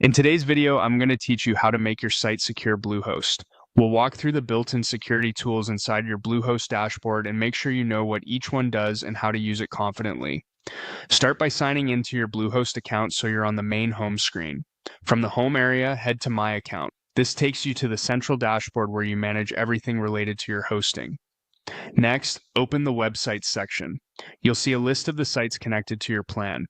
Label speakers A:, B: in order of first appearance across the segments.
A: In today's video, I'm going to teach you how to make your site secure Bluehost. We'll walk through the built-in security tools inside your Bluehost dashboard and make sure you know what each one does and how to use it confidently. Start by signing into your Bluehost account so you're on the main home screen. From the home area, head to My Account. This takes you to the central dashboard where you manage everything related to your hosting. Next, open the Websites section. You'll see a list of the sites connected to your plan.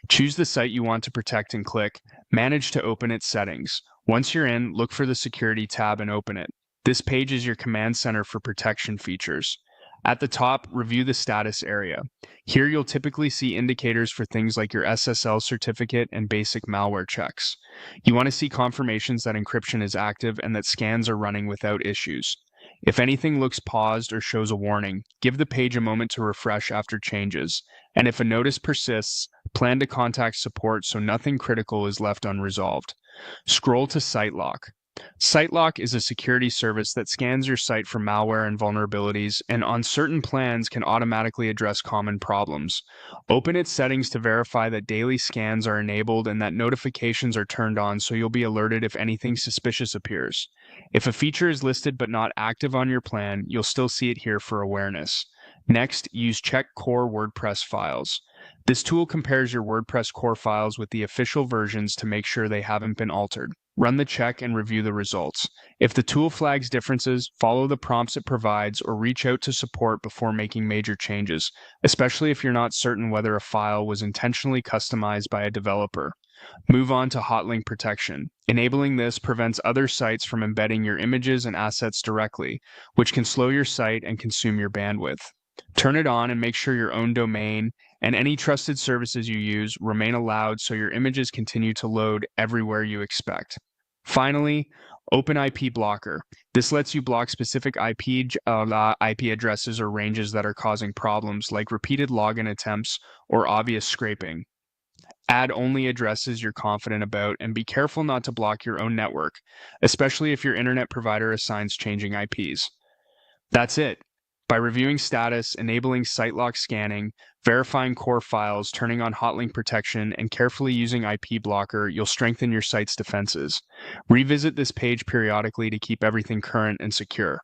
A: Choose the site you want to protect and click Manage to open its settings. Once you're in, look for the Security tab and open it. This page is your command center for protection features. At the top, review the status area. Here you'll typically see indicators for things like your SSL certificate and basic malware checks. You want to see confirmations that encryption is active and that scans are running without issues. If anything looks paused or shows a warning, give the page a moment to refresh after changes. And if a notice persists, plan to contact support so nothing critical is left unresolved. Scroll to SiteLock. SiteLock is a security service that scans your site for malware and vulnerabilities, and on certain plans can automatically address common problems. Open its settings to verify that daily scans are enabled and that notifications are turned on so you'll be alerted if anything suspicious appears. If a feature is listed but not active on your plan, you'll still see it here for awareness. Next, use Check Core WordPress files. This tool compares your WordPress core files with the official versions to make sure they haven't been altered. Run the check and review the results. If the tool flags differences, follow the prompts it provides or reach out to support before making major changes, especially if you're not certain whether a file was intentionally customized by a developer. Move on to Hotlink protection. Enabling this prevents other sites from embedding your images and assets directly, which can slow your site and consume your bandwidth. Turn it on and make sure your own domain and any trusted services you use remain allowed so your images continue to load everywhere you expect. Finally, open IP Blocker. This lets you block specific IP addresses or ranges that are causing problems like repeated login attempts or obvious scraping. Add only addresses you're confident about and be careful not to block your own network, especially if your internet provider assigns changing IPs. That's it. By reviewing status, enabling site lock scanning, verifying core files, turning on hotlink protection, and carefully using IP blocker, you'll strengthen your site's defenses. Revisit this page periodically to keep everything current and secure.